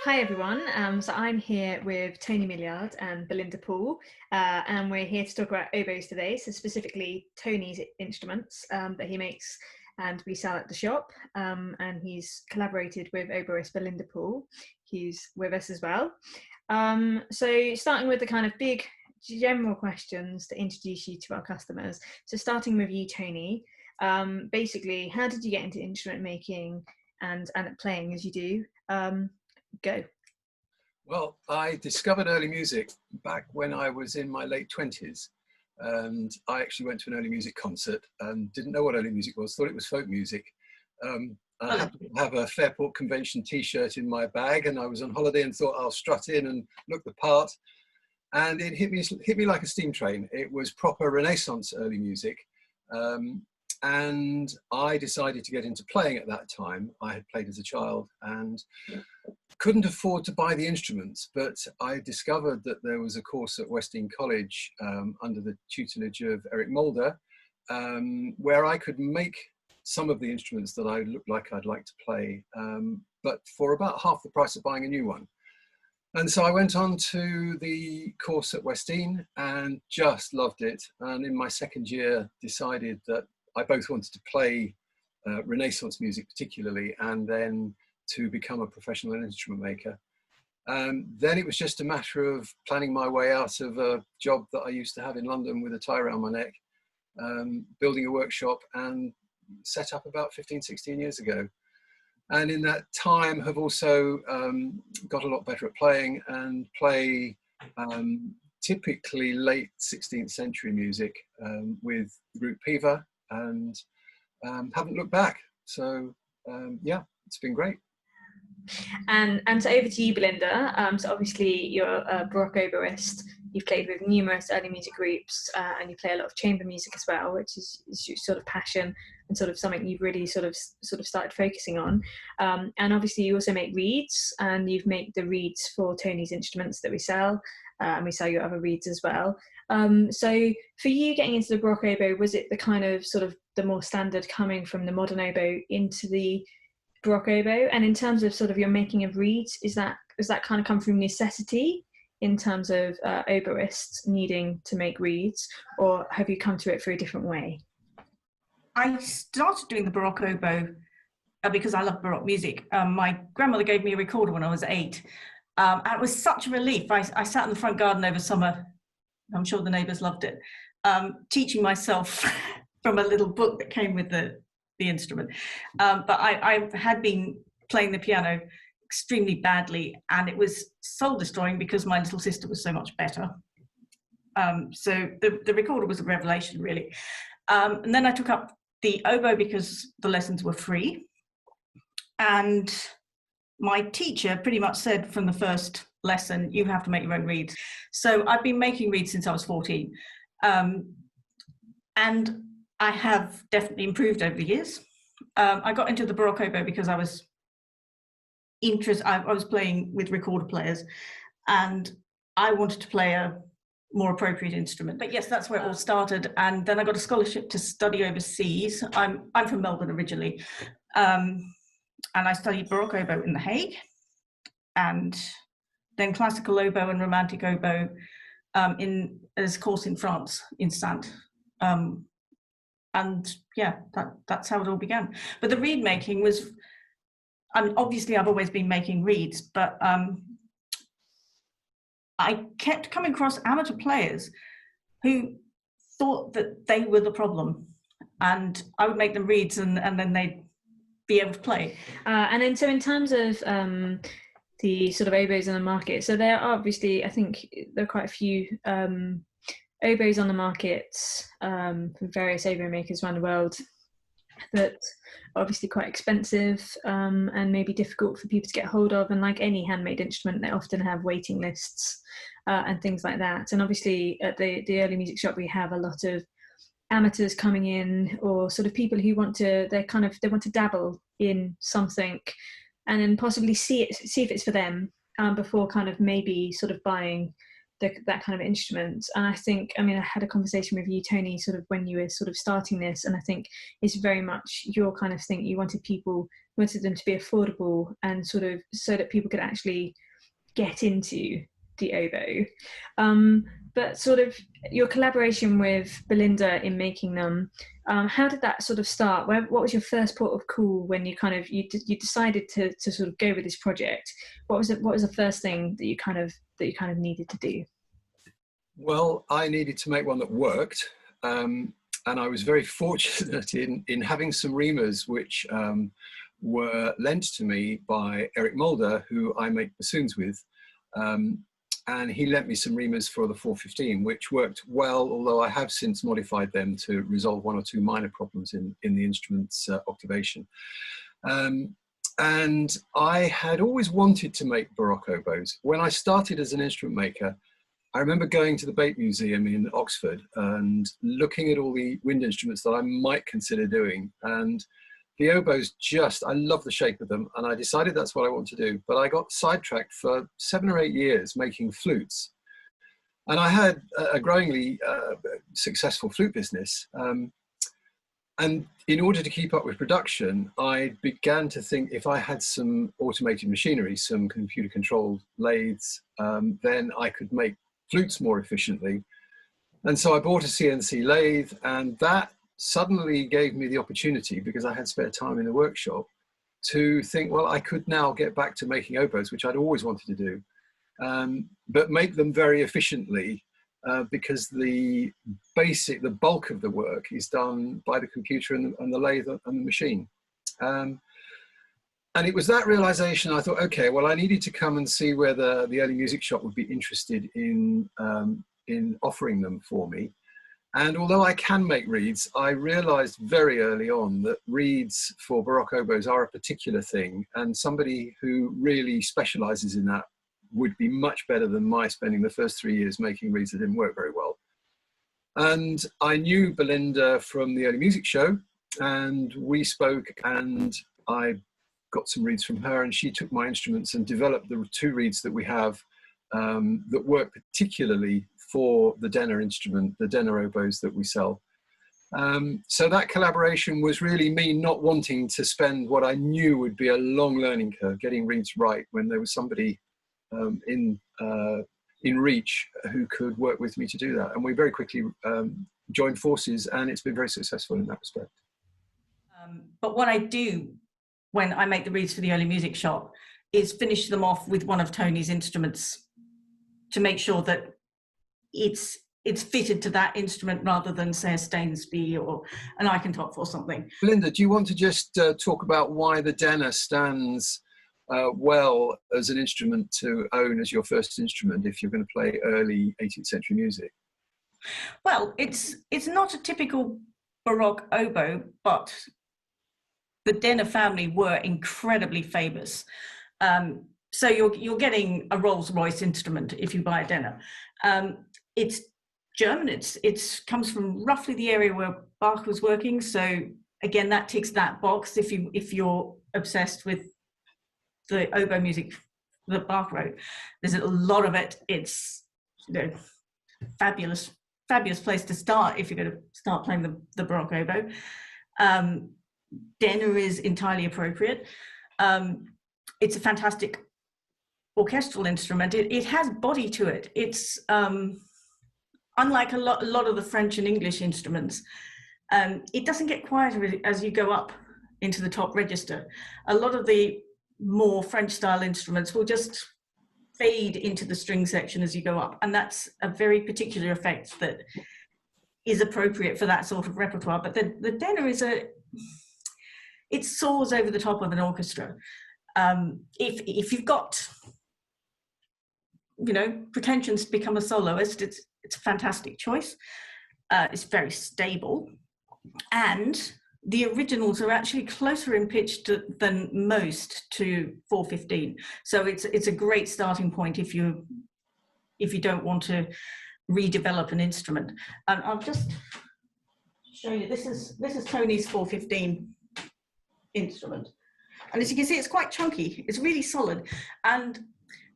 Hi everyone, so I'm here with Tony Millyard and Belinda Paul, and we're here to talk about oboes today, so specifically Tony's instruments that he makes and we sell at the shop, and he's collaborated with oboist Belinda Paul, who's with us as well. So starting with the kind of big general questions to introduce you to our customers. So starting with you, Tony, basically, how did you get into instrument making and playing as you do? Go. Well, I discovered early music back when I was in my late 20s, and I actually went to an early music concert and didn't know what early music was, thought it was folk music. I happened to have a Fairport Convention t-shirt in my bag, and I was on holiday and thought I'll strut in and look the part, and it hit me like a steam train. It was proper Renaissance early music. And I decided to get into playing at that time. I had played as a child and couldn't afford to buy the instruments, but I discovered that there was a course at Westdean College under the tutelage of Eric Mulder, where I could make some of the instruments that I looked like I'd like to play, but for about half the price of buying a new one. And so I went on to the course at Westdean and just loved it. And in my second year, decided that I both wanted to play Renaissance music particularly, and then to become a professional instrument maker. Then it was just a matter of planning my way out of a job that I used to have in London with a tie around my neck, building a workshop, and set up about 15, 16 years ago. And in that time have also got a lot better at playing and play typically late 16th century music with the group Piva, and haven't looked back. So yeah, it's been great. And so over to you, Belinda. So obviously you're a Baroque oboist. You've played with numerous early music groups, and you play a lot of chamber music as well, which is your sort of passion and sort of something you've really sort of started focusing on. And obviously you also make reeds, and you've made the reeds for Tony's instruments that we sell, and we sell your other reeds as well. So for you getting into the Baroque oboe, was it the kind of sort of the more standard coming from the modern oboe into the Baroque oboe? And in terms of sort of your making of reeds, is that kind of come from necessity in terms of oboists needing to make reeds, or have you come to it through a different way? I started doing the Baroque oboe because I love Baroque music. My grandmother gave me a recorder when I was 8. And it was such a relief. I sat in the front garden over summer. I'm sure the neighbours loved it, teaching myself from a little book that came with the instrument. But I had been playing the piano extremely badly, and it was soul destroying because my little sister was so much better. So the recorder was a revelation, really. And then I took up the oboe because the lessons were free. And my teacher pretty much said from the first lesson, you have to make your own reeds. So I've been making reeds since I was 14. And I have definitely improved over the years. I got into the Baroque oboe because I was playing with recorder players, and I wanted to play a more appropriate instrument. But yes, that's where it all started. And then I got a scholarship to study overseas. I'm from Melbourne originally, and I studied Baroque oboe in The Hague, and then classical oboe and romantic oboe as a course in France, in Saintes. And yeah, that's how it all began. But the reed making was, obviously I've always been making reeds, but I kept coming across amateur players who thought that they were the problem, and I would make them reeds, and then they'd be able to play. And then so in terms of the sort of oboes in the market, so there are obviously, I think there are quite a few oboes on the market from various oboe makers around the world that are obviously quite expensive and maybe difficult for people to get hold of, and like any handmade instrument, they often have waiting lists and things like that. And obviously at the early music shop we have a lot of amateurs coming in, or sort of people who want to dabble in something and then possibly see if it's for them before kind of maybe sort of buying that kind of instrument. And I think, I mean, I had a conversation with you, Tony, sort of when you were sort of starting this, and I think it's very much your kind of thing. You wanted them to be affordable, and sort of so that people could actually get into the oboe. But sort of your collaboration with Belinda in making them, how did that sort of start? What was your first port of call when you kind of you decided to sort of go with this project? What was the first thing that you kind of needed to do? Well, I needed to make one that worked, and I was very fortunate in having some reamers which were lent to me by Eric Mulder, who I make bassoons with. And he lent me some reamers for the 415, which worked well, although I have since modified them to resolve one or two minor problems in the instrument's octavation. And I had always wanted to make Baroque oboes. When I started as an instrument maker, I remember going to the Bate Museum in Oxford and looking at all the wind instruments that I might consider doing. And the oboes I love the shape of them, and I decided that's what I want to do. But I got sidetracked for 7 or 8 years making flutes. And I had a growingly successful flute business. And in order to keep up with production, I began to think if I had some automated machinery, some computer-controlled lathes, then I could make flutes more efficiently. And so I bought a CNC lathe, and that suddenly gave me the opportunity, because I had spare time in the workshop, to think, well, I could now get back to making oboes, which I'd always wanted to do, but make them very efficiently, because the bulk of the work is done by the computer and the lathe and the machine. And it was that realization I thought, okay, well, I needed to come and see whether the early music shop would be interested in offering them for me. And although I can make reeds, I realized very early on that reeds for Baroque oboes are a particular thing, and somebody who really specializes in that would be much better than my spending the first 3 years making reeds that didn't work very well. And I knew Belinda from the early music show, and we spoke, and I got some reeds from her, and she took my instruments and developed the 2 reeds that we have that work particularly for the Denner instrument, the Denner oboes that we sell. So that collaboration was really me not wanting to spend what I knew would be a long learning curve getting reeds right, when there was somebody in reach who could work with me to do that. And we very quickly joined forces, and it's been very successful in that respect. But what I do when I make the reeds for the early music shop is finish them off with one of Tony's instruments to make sure that it's fitted to that instrument rather than, say, a Stainsby or an Eikentopf or something. Belinda, do you want to just talk about why the Denner stands well as an instrument to own as your first instrument if you're going to play early 18th century music? Well, it's not a typical Baroque oboe, but the Denner family were incredibly famous. So you're getting a Rolls-Royce instrument if you buy a Denner. It's German. It comes from roughly the area where Bach was working. So again, that ticks that box. If you're obsessed with the oboe music that Bach wrote, there's a lot of it. It's fabulous place to start if you're going to start playing the Baroque oboe. Denner is entirely appropriate. It's a fantastic orchestral instrument. It has body to it. It's unlike a lot of the French and English instruments. It doesn't get quieter as you go up into the top register. A lot of the more French style instruments will just fade into the string section as you go up, and that's a very particular effect that is appropriate for that sort of repertoire. But the Denner it soars over the top of an orchestra. If you've got pretensions to become a soloist, it's a fantastic choice. It's very stable, and the originals are actually closer in pitch than most to 415. So it's a great starting point if you don't want to redevelop an instrument. And I'll just show you. This is Tony's 415 instrument, and as you can see, it's quite chunky. It's really solid, and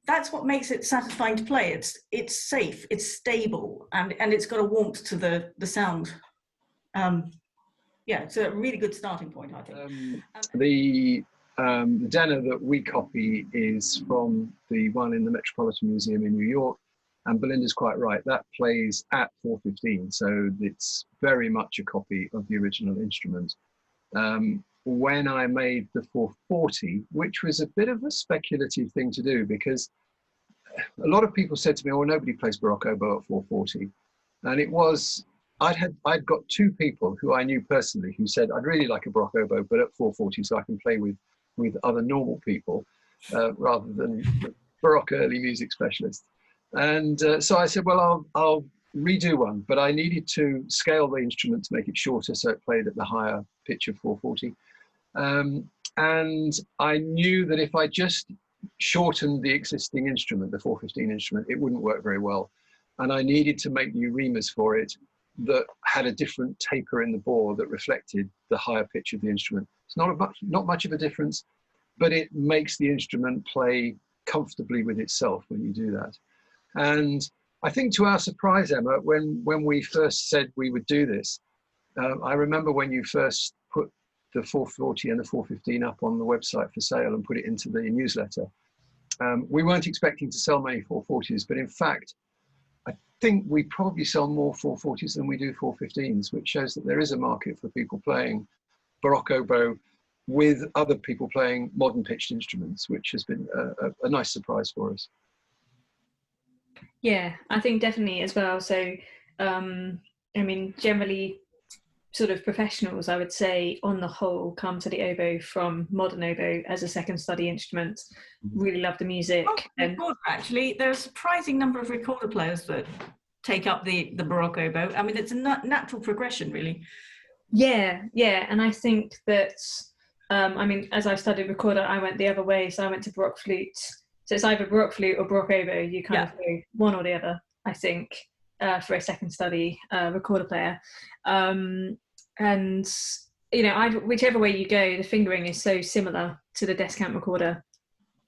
that's what makes it satisfying to play. It's safe, it's stable, and it's got a warmth to the sound. Yeah, it's a really good starting point, I think. The Denner that we copy is from the one in the Metropolitan Museum in New York, and Belinda's quite right. That plays at 415, so it's very much a copy of the original instrument. When I made the 440, which was a bit of a speculative thing to do, because a lot of people said to me, "Oh, nobody plays Baroque oboe at 440," and it was I'd got two people who I knew personally who said, "I'd really like a Baroque oboe, but at 440, so I can play with other normal people rather than Baroque early music specialists." And so I said, "Well, I'll redo one," but I needed to scale the instrument to make it shorter so it played at the higher pitch of 440. And I knew that if I just shortened the existing instrument, the 415 instrument, it wouldn't work very well. And I needed to make new reamers for it that had a different taper in the bore that reflected the higher pitch of the instrument. It's not much of a difference, but it makes the instrument play comfortably with itself when you do that. And I think to our surprise, Emma, when we first said we would do this, I remember when you first put the 440 and the 415 up on the website for sale and put it into the newsletter. We weren't expecting to sell many 440s, but in fact, I think we probably sell more 440s than we do 415s, which shows that there is a market for people playing Baroque oboe with other people playing modern pitched instruments, which has been a nice surprise for us. Yeah, I think definitely as well. So, I mean, generally, sort of professionals, I would say, on the whole, come to the oboe from modern oboe as a second study instrument. Really love the music. Actually, there's a surprising number of recorder players that take up the Baroque oboe. I mean, it's a natural progression, really. Yeah, and I think that, I mean, as I studied recorder, I went the other way. So I went to Baroque flute. So it's either Baroque flute or Baroque oboe. You kind of do one or the other, I think, for a second study recorder player. And, you know, whichever way you go, the fingering is so similar to the descant recorder.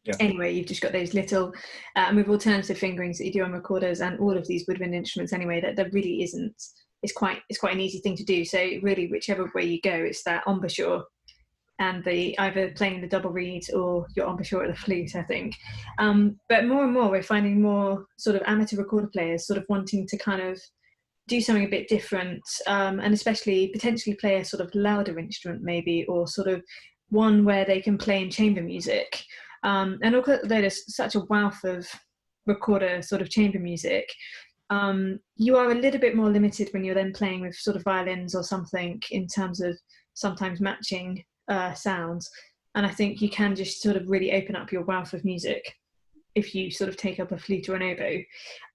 Yeah. Anyway, you've just got those little, with alternative fingerings that you do on recorders and all of these woodwind instruments anyway, that there really isn't. It's quite an easy thing to do. So really, whichever way you go, it's that embouchure and the either playing the double reed or your embouchure at the flute, I think. But more and more, we're finding more sort of amateur recorder players sort of wanting to kind of do something a bit different, and especially potentially play a sort of louder instrument maybe, or sort of one where they can play in chamber music. And although there's such a wealth of recorder sort of chamber music, you are a little bit more limited when you're then playing with sort of violins or something in terms of sometimes matching sounds. And I think you can just sort of really open up your wealth of music if you sort of take up a flute or an oboe.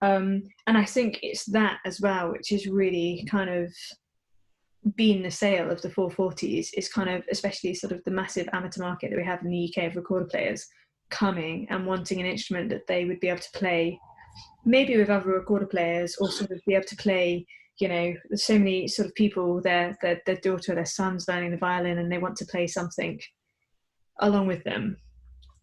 And I think it's that as well, which is really kind of been the sale of the 440s, is kind of, especially sort of the massive amateur market that we have in the UK of recorder players coming and wanting an instrument that they would be able to play maybe with other recorder players, or sort of be able to play, you know, there's so many sort of people, their daughter, their son's learning the violin and they want to play something along with them.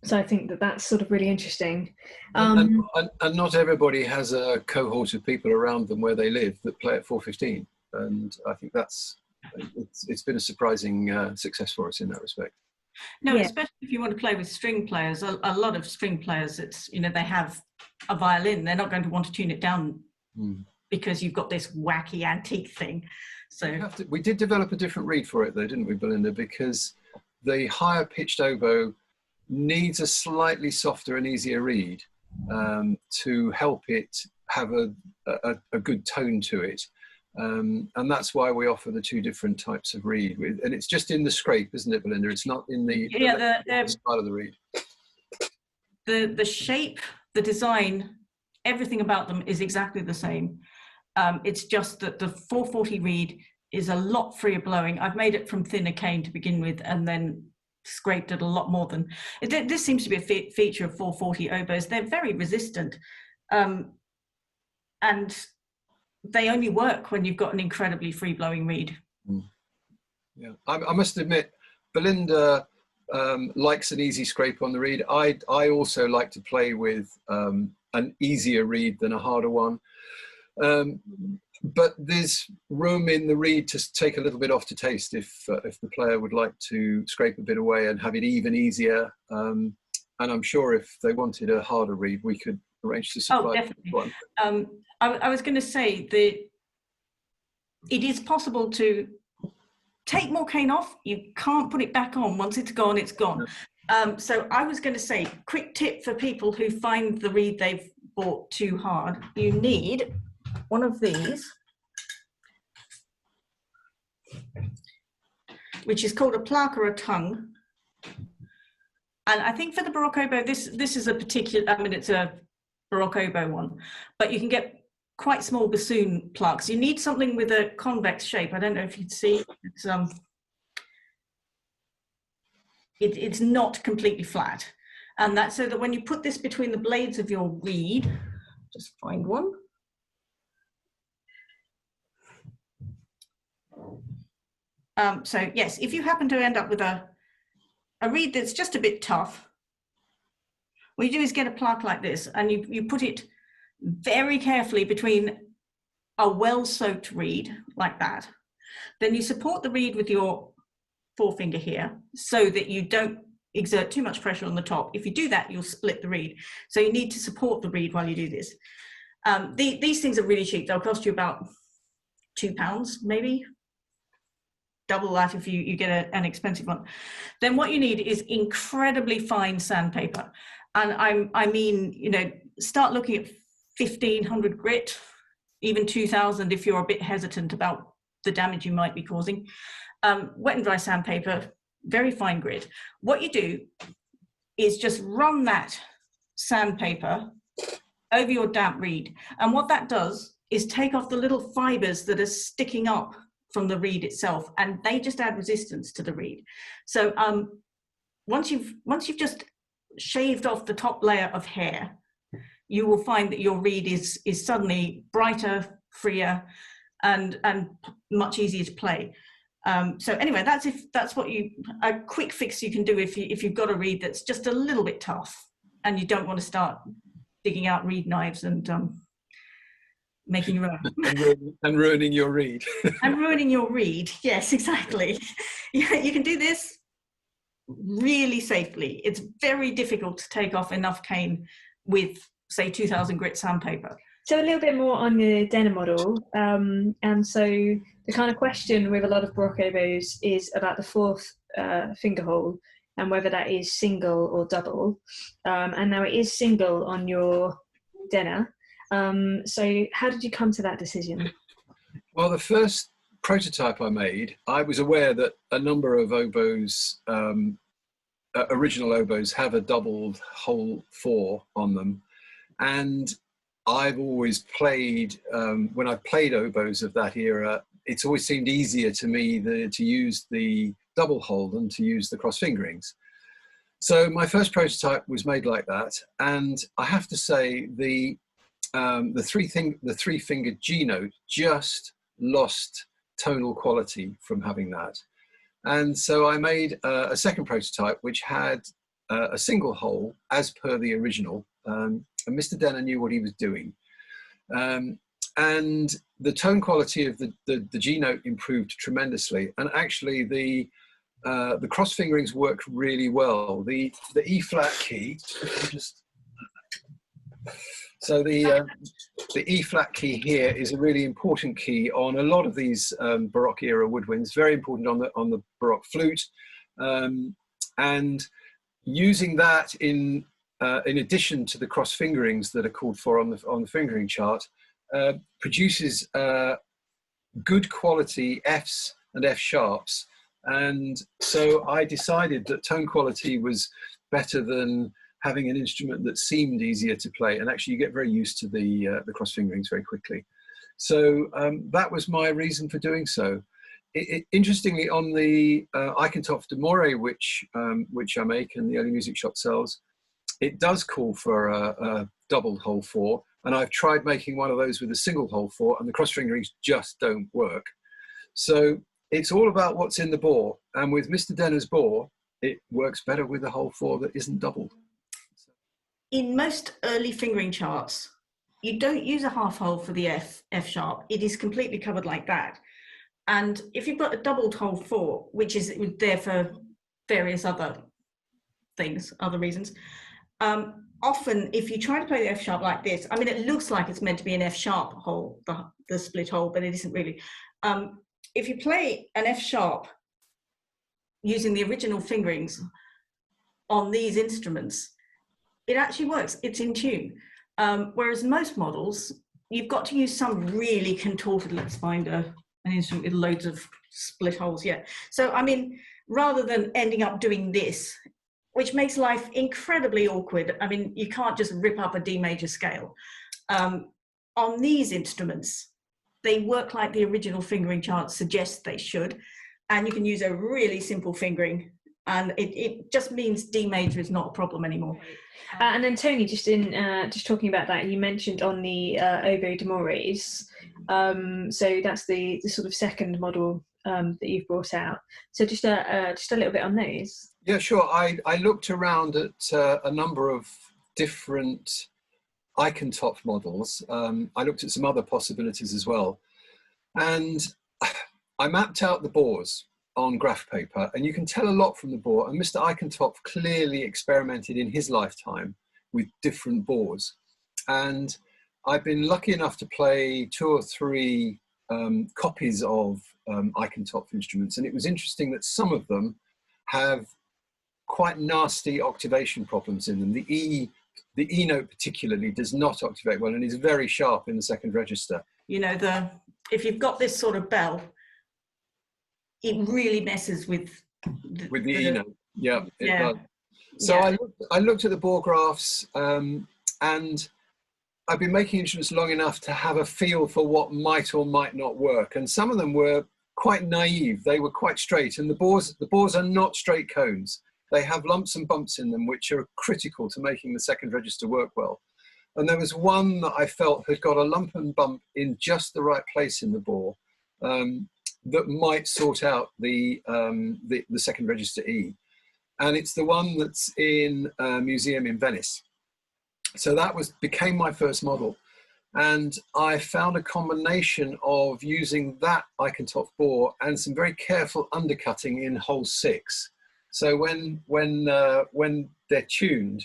So I think that that's sort of really interesting. And not everybody has a cohort of people around them where they live that play at 415. And I think it's been a surprising success for us in that respect. No, especially if you want to play with string players. A lot of string players, it's, you know, they have a violin. They're not going to want to tune it down because you've got this wacky antique thing. So we did develop a different reed for it though, didn't we, Belinda? Because the higher pitched oboe needs a slightly softer and easier reed to help it have a good tone to it. And that's why we offer the two different types of reed. And it's just in the scrape, isn't it, Belinda? It's not in the style of the reed. The shape, the design, everything about them is exactly the same. It's just that the 440 reed is a lot freer blowing. I've made it from thinner cane to begin with, and then scraped it a lot more than this seems to be a feature of 440 oboes. They're very resistant, and they only work when you've got an incredibly free blowing reed. Yeah, I must admit, Belinda likes an easy scrape on the reed. I also like to play with an easier reed than a harder one. But there's room in the reed to take a little bit off to taste if the player would like to scrape a bit away and have it even easier. And I'm sure if they wanted a harder reed, we could arrange to supply definitely. one. I was going to say that it is possible to take more cane off. You can't put it back on. Once it's gone, it's gone. No. So I was going to say, quick tip for people who find the reed they've bought too hard. You need one of these, which is called a plaque or a tongue. And I think for the Baroque oboe, this is a particular, I mean, it's a Baroque oboe one, but you can get quite small bassoon plaques. You need something with a convex shape. I don't know if you'd see, it's not completely flat. And that's so that when you put this between the blades of your reed, just find one. So yes, if you happen to end up with a reed that's just a bit tough, what you do is get a plaque like this, and you put it very carefully between a well-soaked reed like that. Then you support the reed with your forefinger here so that you don't exert too much pressure on the top. If you do that, you'll split the reed. So you need to support the reed while you do this. These things are really cheap. They'll cost you about £2 maybe. Double that if you get an expensive one. Then what you need is incredibly fine sandpaper. And I mean, you know, start looking at 1500 grit, even 2000 if you're a bit hesitant about the damage you might be causing. Wet and dry sandpaper, very fine grit. What you do is just run that sandpaper over your damp reed. And what that does is take off the little fibers that are sticking up from the reed itself, and they just add resistance to the reed. So once you've just shaved off the top layer of hair, you will find that your reed is suddenly brighter, freer, and much easier to play. So anyway, that's what a quick fix you can do if you've got a reed that's just a little bit tough and you don't want to start digging out reed knives and making your own. and ruining your reed. And ruining your reed, yes, exactly. You can do this really safely. It's very difficult to take off enough cane with, say, 2000 grit sandpaper. So a little bit more on the Denner model. And so the kind of question with a lot of Baroque oboes is about the fourth finger hole and whether that is single or double. And now it is single on your Denner. So how did you come to that decision? Well, the first prototype I made, I was aware that a number of oboes, original oboes, have a doubled hole 4 on them. And I've always played, when I've played oboes of that era, it's always seemed easier to me to use the double hole than to use the cross fingerings. So my first prototype was made like that. And I have to say the three-fingered G note just lost tonal quality from having that. And so I made a second prototype which had a single hole as per the original, and Mr. Denner knew what he was doing. And the tone quality of the G note improved tremendously, and actually the cross fingerings worked really well. The E flat key, so the E flat key here is a really important key on a lot of these Baroque era woodwinds. Very important on the Baroque flute, and using that in addition to the cross fingerings that are called for on the fingering chart, produces good quality Fs and F sharps. And so I decided that tone quality was better than having an instrument that seemed easier to play, and actually you get very used to the cross fingerings very quickly. So that was my reason for doing so. Interestingly, on the Eikentopf de Moray, which I make and the Early Music Shop sells, it does call for a double hole 4, and I've tried making one of those with a single hole 4, and the cross fingerings just don't work. So it's all about what's in the bore, and with Mr. Denner's bore, it works better with a whole 4 that isn't doubled. In most early fingering charts, you don't use a half hole for the F sharp. It is completely covered like that. And if you've got a doubled whole 4, which is there for various other things, other reasons, often if you try to play the F sharp like this, I mean, it looks like it's meant to be an F sharp hole, the split hole, but it isn't really. If you play an F sharp using the original fingerings on these instruments, it actually works, it's in tune. Whereas most models, you've got to use some really contorted, let's find an instrument with loads of split holes, yeah. So, I mean, rather than ending up doing this, which makes life incredibly awkward, I mean, you can't just rip up a D major scale. On these instruments, they work like the original fingering chart suggests they should, and you can use a really simple fingering, and it just means D major is not a problem anymore. And then Tony, just talking about that, you mentioned on the oboe d'amores, so that's the sort of second model that you've brought out. So just a little bit on those. Yeah, sure. I looked around at a number of different icon-top models. I looked at some other possibilities as well, and I mapped out the bores on graph paper, and you can tell a lot from the bore. And Mr. Eichentopf clearly experimented in his lifetime with different bores. And I've been lucky enough to play 2 or 3 copies of Eichentopf instruments. And it was interesting that some of them have quite nasty octavation problems in them. The E note particularly does not octavate well and is very sharp in the second register. You know, if you've got this sort of bell, it really messes with the E note. Yeah, it yeah. does. So yeah. I looked at the bore graphs, and I've been making instruments long enough to have a feel for what might or might not work. And some of them were quite naive. They were quite straight, and the bores are not straight cones. They have lumps and bumps in them, which are critical to making the second register work well. And there was one that I felt had got a lump and bump in just the right place in the bore, that might sort out the second register E. And it's the one that's in a museum in Venice. So that became my first model. And I found a combination of using that Eichentopf bore and some very careful undercutting in hole 6. So when they're tuned,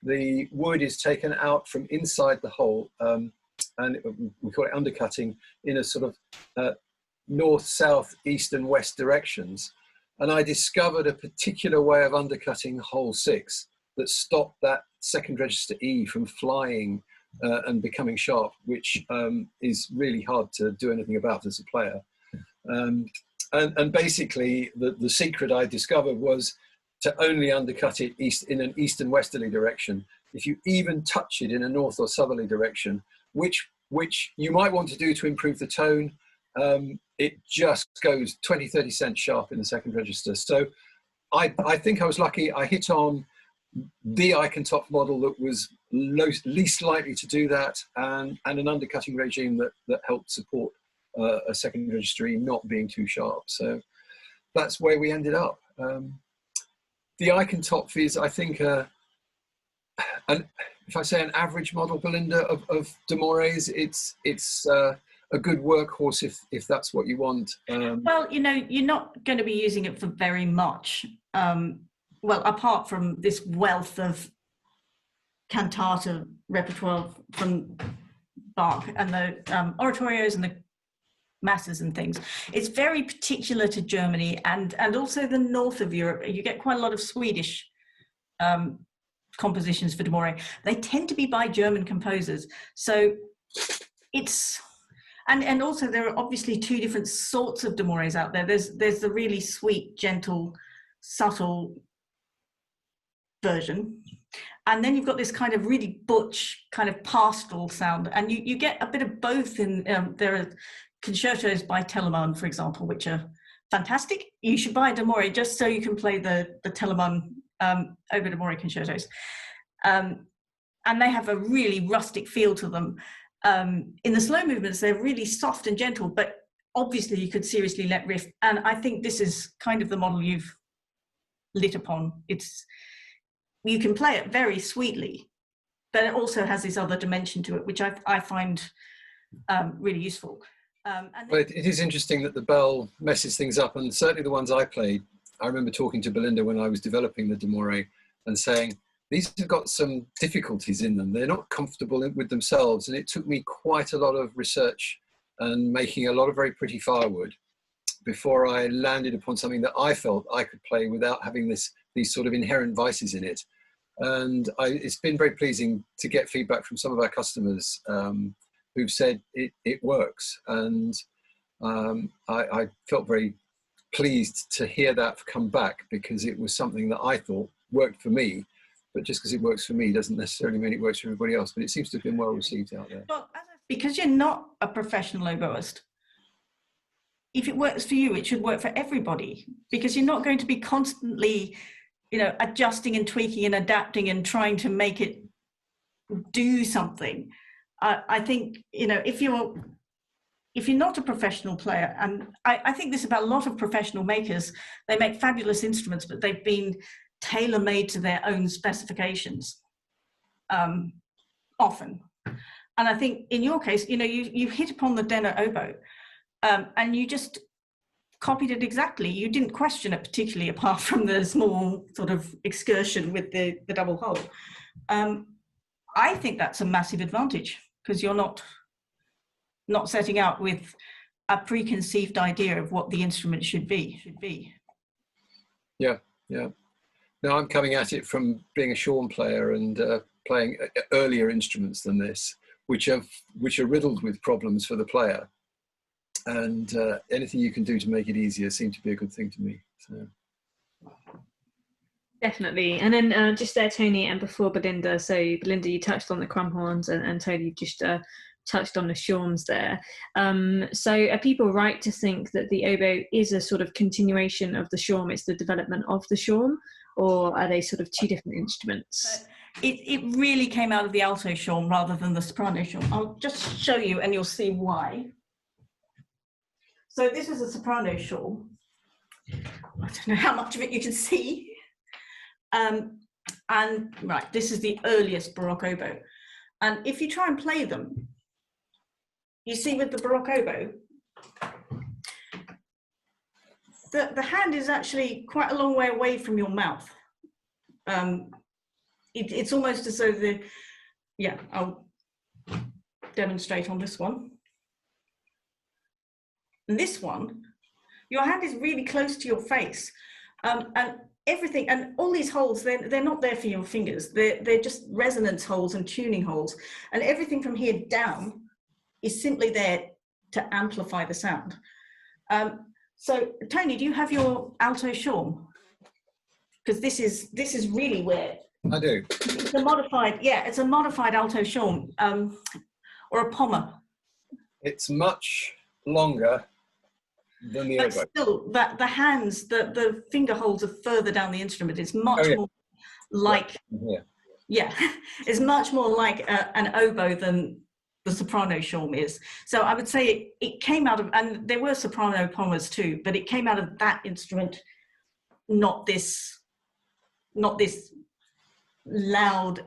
the wood is taken out from inside the hole, and we call it undercutting in a sort of north, south, east and west directions. And I discovered a particular way of undercutting hole 6 that stopped that second register E from flying and becoming sharp, which is really hard to do anything about as a player. And basically the secret I discovered was to only undercut it in an east and westerly direction. If you even touch it in a north or southerly direction, which you might want to do to improve the tone, it just goes 20, 30 cents sharp in the second register. So I think I was lucky. I hit on the Eichentopf model that was least likely to do that, and an undercutting regime that helped support a second register E not being too sharp. So that's where we ended up. The Eichentopf is, I think, if I say an average model, Belinda, of d'amores, it's a good workhorse if that's what you want. Well, you know, you're not going to be using it for very much. Well, apart from this wealth of cantata repertoire from Bach and the oratorios and the masses and things. It's very particular to Germany and also the north of Europe. You get quite a lot of Swedish compositions for d'amore. They tend to be by German composers. So it's, and also there are obviously 2 different sorts of d'amores out there. There's the really sweet, gentle, subtle version. And then you've got this kind of really butch, kind of pastoral sound. And you get a bit of both in, there are concertos by Telemann, for example, which are fantastic. You should buy a d'amore just so you can play the Telemann oboe d'amore concertos. And they have a really rustic feel to them. In the slow movements, they're really soft and gentle, but obviously you could seriously let riff. And I think this is kind of the model you've lit upon. You can play it very sweetly, but it also has this other dimension to it, which I find really useful. Well, it is interesting that the bell messes things up, and certainly the ones I played, I remember talking to Belinda when I was developing the D'Amore and saying, these have got some difficulties in them. They're not comfortable with themselves. And it took me quite a lot of research and making a lot of very pretty firewood before I landed upon something that I felt I could play without having these sort of inherent vices in it. And it's been very pleasing to get feedback from some of our customers who've said it works. And I felt very pleased to hear that come back, because it was something that I thought worked for me. But just because it works for me doesn't necessarily mean it works for everybody else. But it seems to have been well received out there. Well, because you're not a professional oboist, if it works for you, it should work for everybody, because you're not going to be constantly, adjusting and tweaking and adapting and trying to make it do something. I think, if you're not a professional player, and I think this about a lot of professional makers, they make fabulous instruments, but they've been tailor-made to their own specifications, often. And I think in your case, you hit upon the Denner oboe, and you just copied it exactly. You didn't question it particularly, apart from the small sort of excursion with the double hole. I think that's a massive advantage, because you're not setting out with a preconceived idea of what the instrument should be. Yeah. Now I'm coming at it from being a shawm player and playing earlier instruments than this, which are riddled with problems for the player. And anything you can do to make it easier seemed to be a good thing to me. So. Definitely. And then just there, Tony, and before Belinda, so Belinda, you touched on the crumhorns, and Tony, you just touched on the shawms there. So are people right to think that the oboe is a sort of continuation of the shawm? It's the development of the shawm, or are they sort of two different instruments? It really came out of the alto shawm rather than the soprano shawm. I'll just show you and you'll see why. So this is a soprano shawm. I don't know how much of it you can see. And right, this is the earliest Baroque oboe. And if you try and play them, you see with the Baroque oboe, the hand is actually quite a long way away from your mouth. It's almost as though I'll demonstrate on this one. And this one, your hand is really close to your face. And everything, and all these holes, they're not there for your fingers. They're just resonance holes and tuning holes. And everything from here down is simply there to amplify the sound. So Tony, do you have your alto shawm? Because this is really where I do. It's a modified alto shawm, or a pommer. It's much longer than the oboe. Still, the hands, the finger holes are further down the instrument. It's much more like it's much more like an oboe than the soprano shawm is. So I would say it came out of, and there were soprano pommers too, but it came out of that instrument, not this loud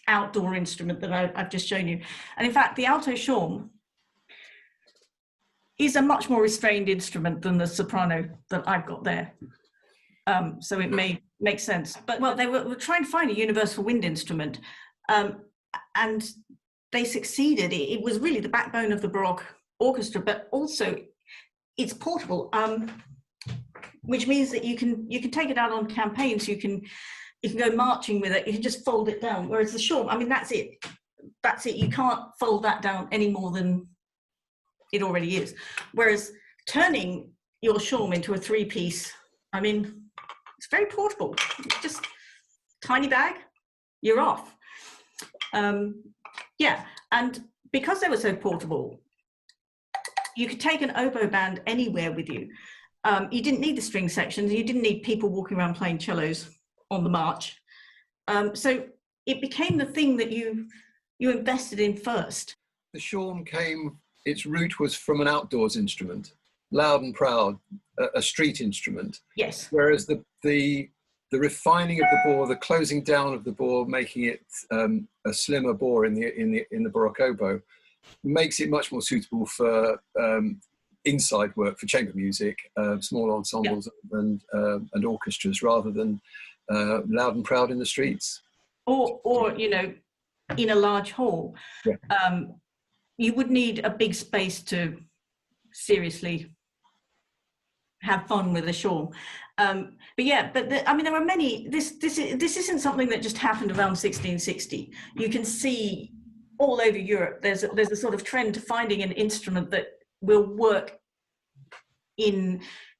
outdoor instrument that I've just shown you. And in fact, the alto shawm is a much more restrained instrument than the soprano that I've got there. So it may make sense. But well, they were trying to find a universal wind instrument, and they succeeded. It was really the backbone of the Baroque orchestra, but also it's portable, which means that you can take it out on campaigns. You can go marching with it. You can just fold it down. Whereas the shawm, I mean, that's it. You can't fold that down any more than it already is. Whereas turning your shawm into a three-piece, I mean, it's very portable. It's just tiny bag, you're off. And because they were so portable, you could take an oboe band anywhere with you. You didn't need the string sections. You didn't need people walking around playing cellos on the march. So it became the thing that you invested in first. The shawm its root was from an outdoors instrument, loud and proud, a street instrument. Yes. Whereas the the refining of the bore, the closing down of the bore, making it a slimmer bore in the Baroque oboe, makes it much more suitable for inside work, for chamber music, small ensembles and orchestras, rather than loud and proud in the streets. Or you know, in a large hall. Yeah. You would need a big space to seriously have fun with a shawl. I mean, there are many. This isn't something that just happened around 1660. You can see all over Europe there's a sort of trend to finding an instrument that will work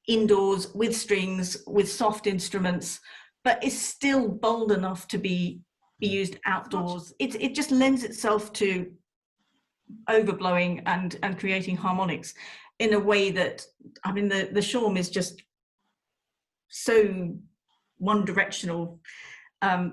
indoors with strings, with soft instruments, but is still bold enough to be used outdoors. It just lends itself to overblowing and creating harmonics in a way that, I mean, the shawm is just so one directional.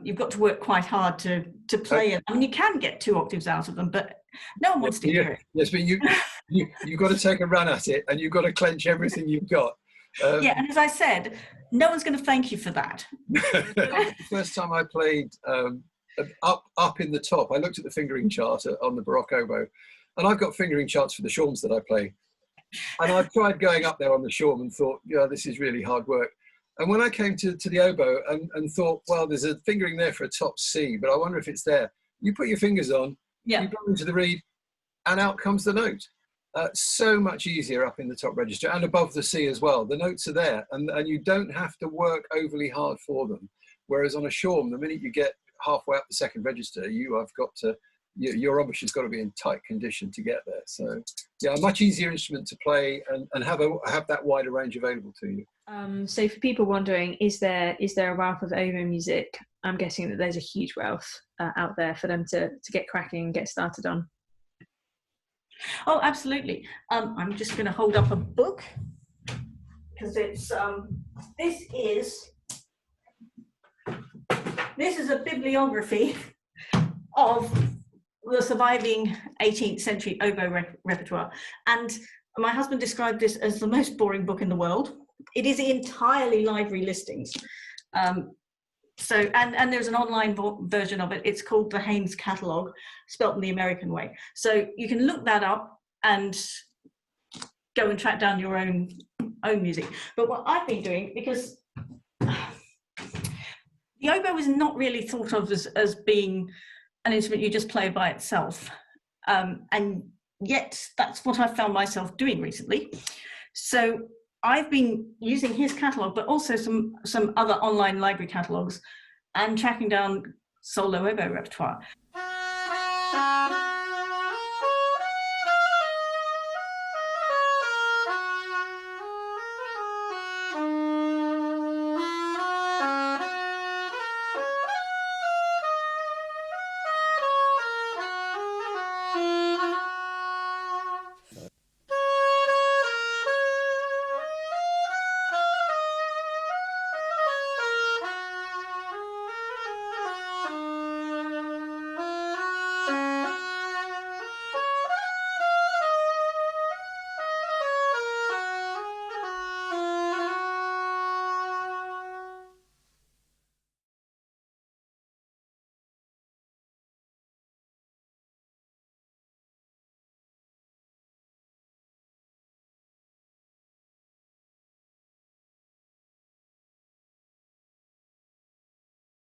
You've got to work quite hard to play it. I mean, you can get 2 octaves out of them, but no one wants to hear it. Yes, but you've got to take a run at it, and you've got to clench everything you've got. Yeah, and as I said, no one's going to thank you for that. The first time I played up in the top, I looked at the fingering chart on the Baroque oboe, and I've got fingering charts for the shawms that I play. And I tried going up there on the shawm and thought, yeah, this is really hard work. And when I came to the oboe and thought, well, there's a fingering there for a top C, but I wonder if it's there. You put your fingers on, you blow into the reed, and out comes the note. So much easier up in the top register and above the C as well. The notes are there, and you don't have to work overly hard for them. Whereas on a shawm, the minute you get halfway up the second register, your embouchure has got to be in tight condition to get there. So yeah, a much easier instrument to play and have that wider range available to you. So for people wondering, is there a wealth of oboe music? I'm guessing that there's a huge wealth out there for them to get cracking and get started on. Oh, absolutely. I'm just going to hold up a book because it's this is a bibliography of the surviving 18th century oboe repertoire, and my husband described this as the most boring book in the world. It is entirely library listings. So there's an online version of it. It's called the Haynes Catalogue, spelt in the American way. So you can look that up and go and track down your own music. But what I've been doing, because the oboe is not really thought of as being an instrument you just play by itself. And yet that's what I've found myself doing recently. So I've been using his catalogue, but also some other online library catalogues, and tracking down solo oboe repertoire.